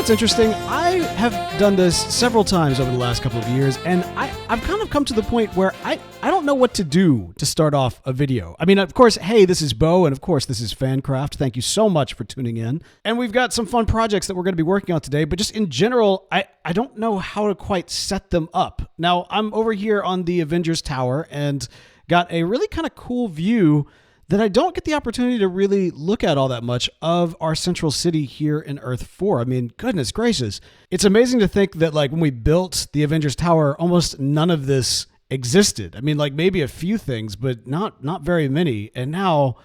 what's interesting? I have done this several times over the last couple of years, and I've kind of come to the point where I don't know what to do to start off a video. I mean, of course, hey, this is Bo, and of course, this is FANCRAFT. Thank you so much for tuning in. And we've got some fun projects that we're going to be working on today, but just in general, I don't know how to quite set them up. Now, I'm over here on the Avengers Tower and got a really kind of cool view that I don't get the opportunity to really look at all that much of our central city here in Earth 4. I mean, goodness gracious. It's amazing to think that like when we built the Avengers Tower, almost none of this existed. I mean, like maybe a few things, but not very many. And now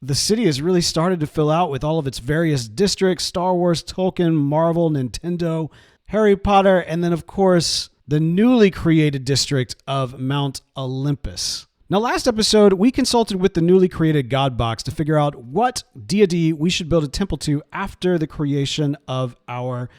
the city has really started to fill out with all of its various districts: Star Wars, Tolkien, Marvel, Nintendo, Harry Potter, and then of course the newly created district of Mt Olympus. Now, last episode, we consulted with the newly created God Box to figure out what deity we should build a temple to after the creation of our,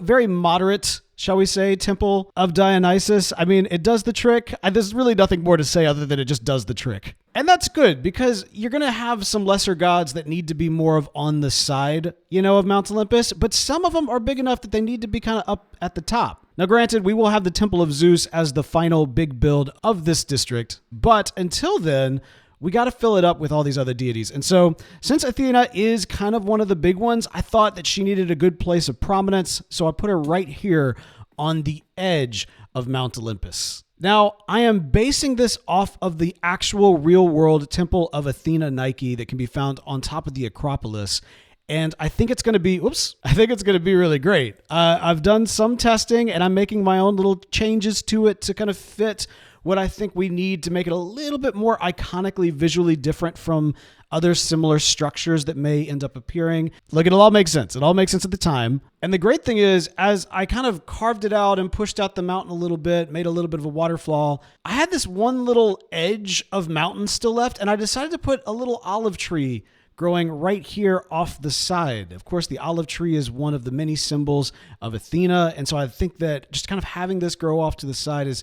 very moderate, shall we say, temple of Dionysus. I mean, it does the trick. There's really nothing more to say other than it just does the trick. And that's good because you're going to have some lesser gods that need to be more of on the side, of Mount Olympus, but some of them are big enough that they need to be kind of up at the top. Now, granted, we will have the Temple of Zeus as the final big build of this district, but until then, we got to fill it up with all these other deities. And so, since Athena is kind of one of the big ones, I thought that she needed a good place of prominence, so I put her right here on the edge of Mount Olympus. Now, I am basing this off of the actual real-world Temple of Athena Nike that can be found on top of the Acropolis. And I think it's going to be, really great. I've done some testing and I'm making my own little changes to it to kind of fit what I think we need to make it a little bit more iconically visually different from other similar structures that may end up appearing. Look, it'll all make sense. It all makes sense at the time. And the great thing is, as I kind of carved it out and pushed out the mountain a little bit, made a little bit of a waterfall, I had this one little edge of mountain still left, and I decided to put a little olive tree growing right here off the side. Of course, the olive tree is one of the many symbols of Athena, and so I think that just kind of having this grow off to the side is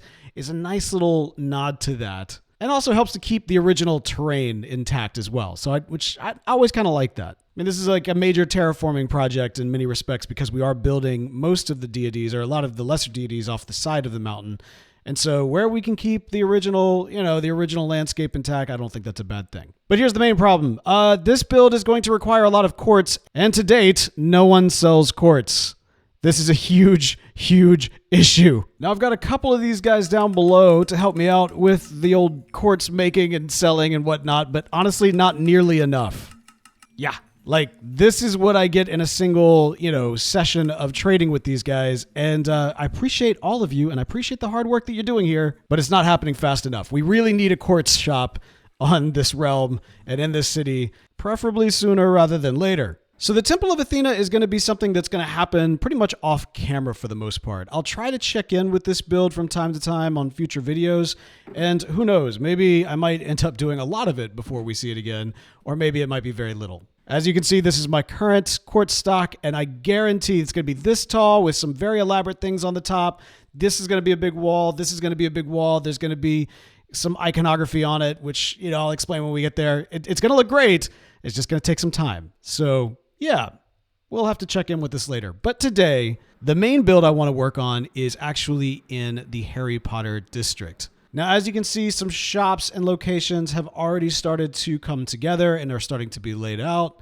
a nice little nod to that, and also helps to keep the original terrain intact as well. Which I always kind of like that. I mean, this is like a major terraforming project in many respects because we are building most of the deities, or a lot of the lesser deities, off the side of the mountain. And so where we can keep the original, the original landscape intact, I don't think that's a bad thing. But here's the main problem. This build is going to require a lot of quartz, and to date, no one sells quartz. This is a huge, huge issue. Now, I've got a couple of these guys down below to help me out with the old quartz making and selling and whatnot, but honestly, not nearly enough. Yeah. Like, this is what I get in a single, session of trading with these guys. And I appreciate all of you, and I appreciate the hard work that you're doing here, but it's not happening fast enough. We really need a quartz shop on this realm and in this city, preferably sooner rather than later. So the Temple of Athena is going to be something that's going to happen pretty much off camera for the most part. I'll try to check in with this build from time to time on future videos, and who knows, maybe I might end up doing a lot of it before we see it again, or maybe it might be very little. As you can see, this is my current quartz stock, and I guarantee it's going to be this tall with some very elaborate things on the top. This is going to be a big wall. This is going to be a big wall. There's going to be some iconography on it, which, I'll explain when we get there. It's going to look great. It's just going to take some time. So, yeah, we'll have to check in with this later. But today, the main build I want to work on is actually in the Harry Potter district. Now, as you can see, some shops and locations have already started to come together and are starting to be laid out.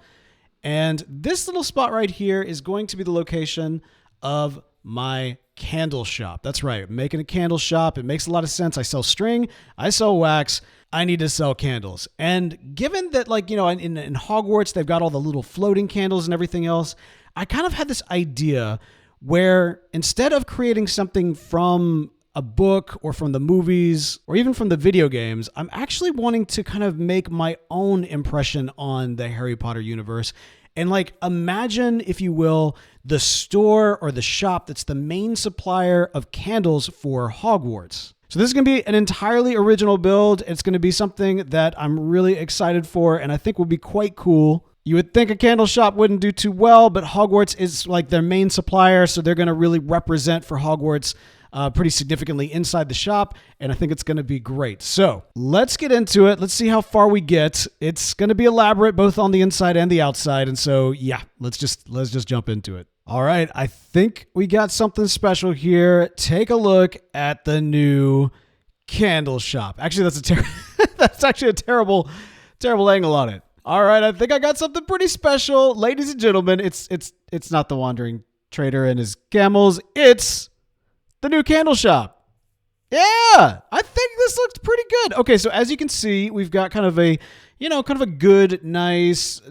And this little spot right here is going to be the location of my candle shop. That's right, I'm making a candle shop. It makes a lot of sense. I sell string, I sell wax, I need to sell candles. And given that, in Hogwarts, they've got all the little floating candles and everything else, I kind of had this idea where instead of creating something from a book or from the movies or even from the video games, I'm actually wanting to kind of make my own impression on the Harry Potter universe and imagine, if you will, the store or the shop that's the main supplier of candles for Hogwarts. So this is going to be an entirely original build. It's going to be something that I'm really excited for and I think will be quite cool. You would think a candle shop wouldn't do too well, but Hogwarts is their main supplier, so they're going to really represent for Hogwarts pretty significantly inside the shop, and I think it's going to be great. So let's get into it. Let's see how far we get. It's going to be elaborate both on the inside and the outside, and so yeah, let's just jump into it. All right, I think we got something special here. Take a look at the new candle shop. Actually, that's actually a terrible angle on it. All right, I think I got something pretty special, ladies and gentlemen. It's not the wandering trader and his camels. It's the new candle shop. Yeah, I think this looks pretty good. Okay, so as you can see, we've got kind of a good, nice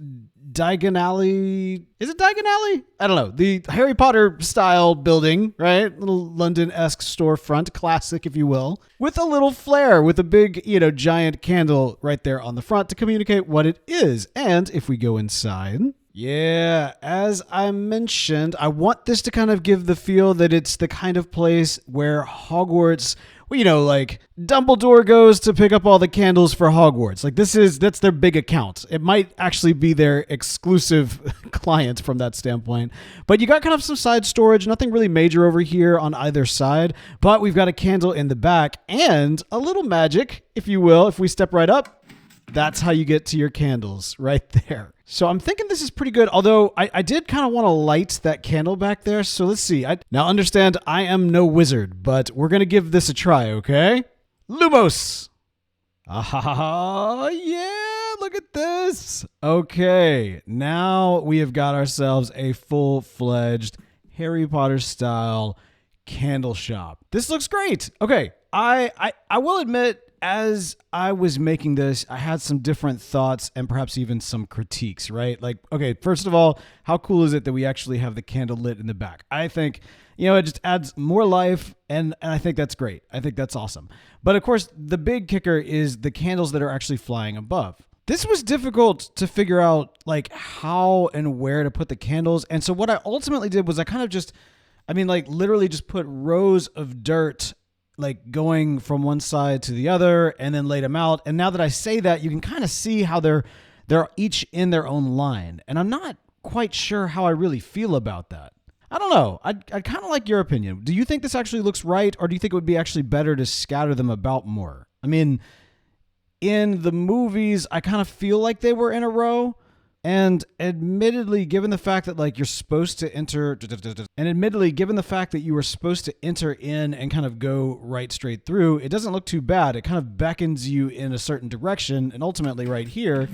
Diagon Alley. Is it Diagon Alley? I don't know. The Harry Potter style building, right? Little London-esque storefront, classic, if you will, with a little flair, with a big, giant candle right there on the front to communicate what it is. And if we go inside, yeah, as I mentioned, I want this to kind of give the feel that it's the kind of place where Hogwarts, like Dumbledore goes to pick up all the candles for Hogwarts. Like that's their big account. It might actually be their exclusive client from that standpoint. But you got kind of some side storage, nothing really major over here on either side. But we've got a candle in the back and a little magic, if you will. If we step right up, that's how you get to your candles right there. So I'm thinking this is pretty good, although I did kind of want to light that candle back there. So let's see. Now understand, I am no wizard, but we're going to give this a try, okay? Lumos! Ah, yeah, look at this. Okay, now we have got ourselves a full-fledged Harry Potter style candle shop. This looks great. Okay, I will admit, as I was making this, I had some different thoughts and perhaps even some critiques, right? Like, okay, first of all, how cool is it that we actually have the candle lit in the back? I think, it just adds more life, and I think that's great. I think that's awesome. But of course, the big kicker is the candles that are actually flying above. This was difficult to figure out, like, how and where to put the candles. And so what I ultimately did was I kind of literally just put rows of dirt like going from one side to the other and then laid them out. And now that I say that, you can kind of see how they're each in their own line. And I'm not quite sure how I really feel about that. I don't know. I'd kind of like your opinion. Do you think this actually looks right? Or do you think it would be actually better to scatter them about more? I mean, in the movies, I kind of feel like they were in a row. And admittedly, given the fact that you were supposed to enter in and kind of go right straight through, it doesn't look too bad. It kind of beckons you in a certain direction, and ultimately right here,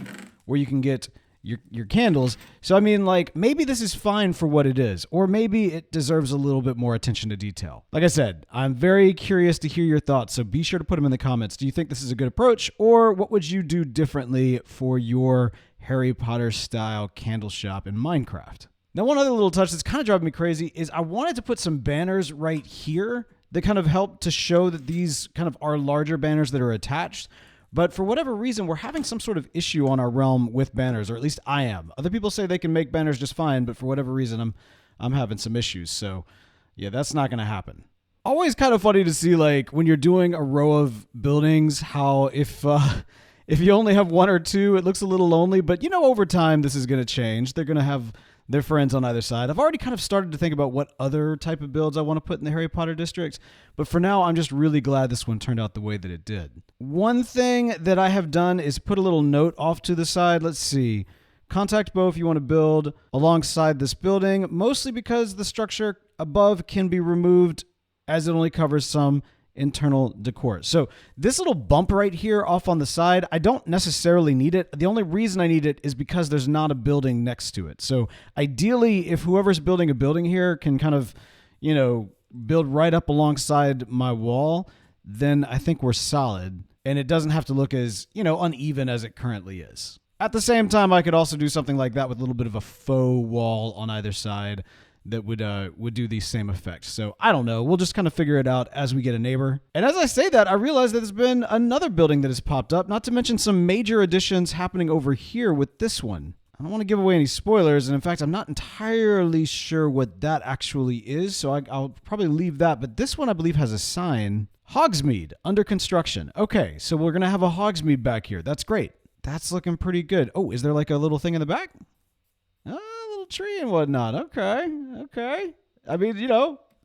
where you can get your candles. So I mean, maybe this is fine for what it is, or maybe it deserves a little bit more attention to detail. Like I said, I'm very curious to hear your thoughts, so be sure to put them in the comments. Do you think this is a good approach, or what would you do differently for your Harry Potter style candle shop in Minecraft? Now, one other little touch that's kind of driving me crazy is I wanted to put some banners right here that kind of help to show that these kind of are larger banners that are attached. But for whatever reason, we're having some sort of issue on our realm with banners, or at least I am. Other people say they can make banners just fine, but for whatever reason, I'm having some issues. So yeah, that's not going to happen. Always kind of funny to see, when you're doing a row of buildings, how if you only have one or two, it looks a little lonely. But over time, this is going to change. They're going to have their friends on either side. I've already kind of started to think about what other type of builds I want to put in the Harry Potter district. But for now, I'm just really glad this one turned out the way that it did. One thing that I have done is put a little note off to the side. Let's see. Contact Bo if you want to build alongside this building, mostly because the structure above can be removed as it only covers some internal decor. So this little bump right here off on the side, I don't necessarily need it. The only reason I need it is because there's not a building next to it. So ideally, if whoever's building a building here can kind of, build right up alongside my wall, then I think we're solid. And it doesn't have to look as, uneven as it currently is. At the same time, I could also do something like that with a little bit of a faux wall on either side that would do the same effects. So I don't know. We'll just kind of figure it out as we get a neighbor. And as I say that, I realize that there's been another building that has popped up, not to mention some major additions happening over here with this one. I don't want to give away any spoilers, and in fact, I'm not entirely sure what that actually is, so I'll probably leave that. But this one, I believe, has a sign. Hogsmeade, under construction. Okay, so we're going to have a Hogsmeade back here. That's great. That's looking pretty good. Oh, is there a little thing in the back? Tree and whatnot. Okay. I mean,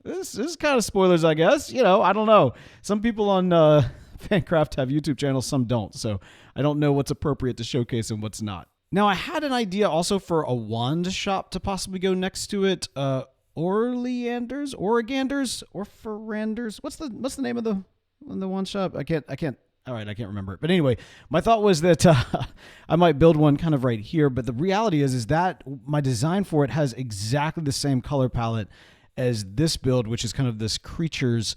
this is kind of spoilers, I guess. I don't know. Some people on FANCRAFT have YouTube channels, some don't. So I don't know what's appropriate to showcase and what's not. Now, I had an idea also for a wand shop to possibly go next to it. Orleanders, Oreganders, or Ferranders. What's the name of the wand shop? I can't. All right, I can't remember it. But anyway, my thought was that I might build one kind of right here. But the reality is that my design for it has exactly the same color palette as this build, which is kind of this creatures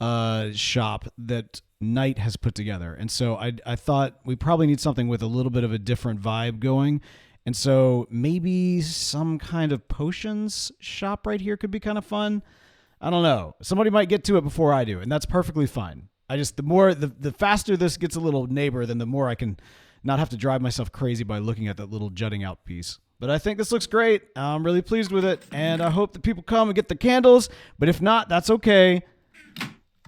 shop that Knight has put together. And so I thought we probably need something with a little bit of a different vibe going. And so maybe some kind of potions shop right here could be kind of fun. I don't know. Somebody might get to it before I do, and that's perfectly fine. The faster this gets a little neighbor, then the more I can not have to drive myself crazy by looking at that little jutting out piece. But I think this looks great. I'm really pleased with it, and I hope that people come and get the candles. But if not, that's okay.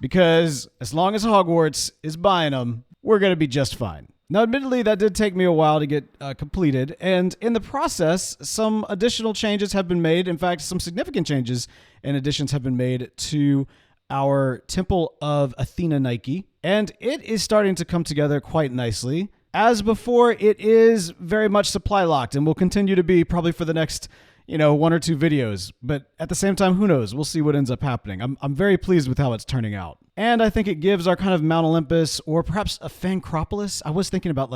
Because as long as Hogwarts is buying them, we're going to be just fine. Now, admittedly, that did take me a while to get completed. And in the process, some additional changes have been made. In fact, some significant changes and additions have been made to our Temple of Athena Nike. And it is starting to come together quite nicely. As before, it is very much supply locked and will continue to be probably for the next 1 or 2 videos. But at the same time, who knows? We'll see what ends up happening. I'm very pleased with how it's turning out. And I think it gives our kind of Mt Olympus or perhaps a FANCROPOLIS. I was thinking about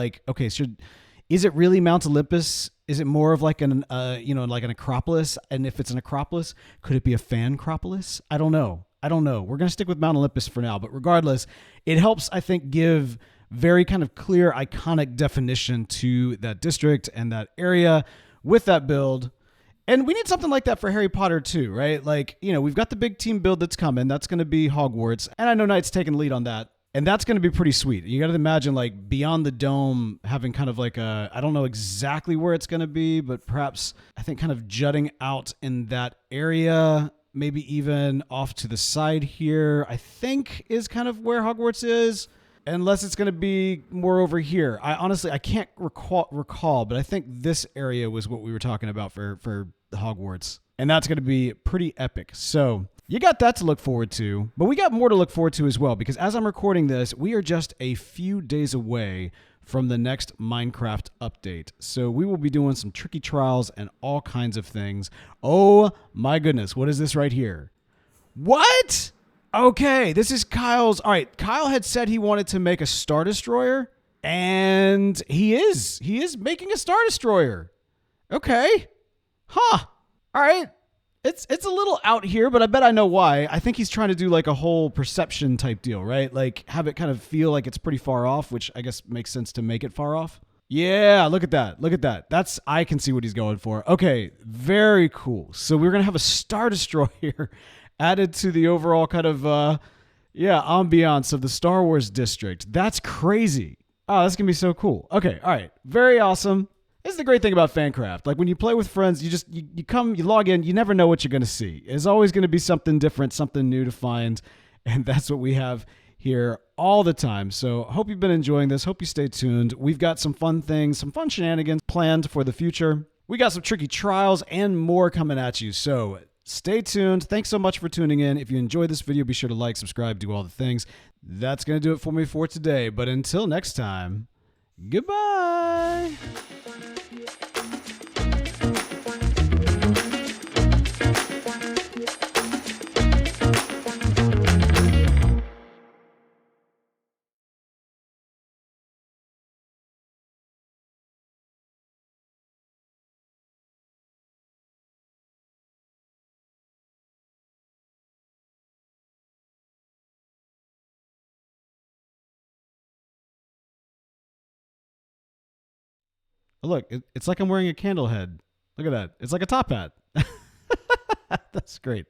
is it really Mt Olympus? Is it more of like an Acropolis? And if it's an Acropolis, could it be a FANCROPOLIS? I don't know. We're going to stick with Mt Olympus for now. But regardless, it helps, I think, give very kind of clear, iconic definition to that district and that area with that build. And we need something like that for Harry Potter too, right? We've got the big team build that's coming. That's going to be Hogwarts. And I know Knight's taking the lead on that. And that's going to be pretty sweet. You got to imagine beyond the dome having kind of I don't know exactly where it's going to be, but perhaps I think kind of jutting out in that area, maybe even off to the side here, I think is kind of where Hogwarts is. Unless it's going to be more over here. I can't recall, but I think this area was what we were talking about for Hogwarts. And that's going to be pretty epic. So you got that to look forward to. But we got more to look forward to as well, because as I'm recording this, we are just a few days away from the next Minecraft update. So we will be doing some tricky trials and all kinds of things. Oh my goodness, what is this right here? What? Okay, this is Kyle's. All right, Kyle had said he wanted to make a Star Destroyer, and he is making a Star Destroyer. Okay. Huh. All right. It's a little out here, but I bet I know why. I think he's trying to do a whole perception type deal, right? Have it kind of feel like it's pretty far off, which I guess makes sense to make it far off. Yeah, look at that. Look at that. I can see what he's going for. Okay, very cool. So we're going to have a Star Destroyer added to the overall kind of, ambiance of the Star Wars district. That's crazy. Oh, that's going to be so cool. Okay, all right. Very awesome. This is the great thing about FANCRAFT. When you play with friends, you come, you log in, you never know what you're going to see. There's always going to be something different, something new to find, and that's what we have here all the time. So hope you've been enjoying this. Hope you stay tuned. We've got some fun things, some fun shenanigans planned for the future. We got some tricky trials and more coming at you. So stay tuned. Thanks so much for tuning in. If you enjoyed this video, be sure to like, subscribe, do all the things. That's going to do it for me for today. But until next time, goodbye. Look, it's like I'm wearing a candle head. Look at that. It's like a top hat. That's great.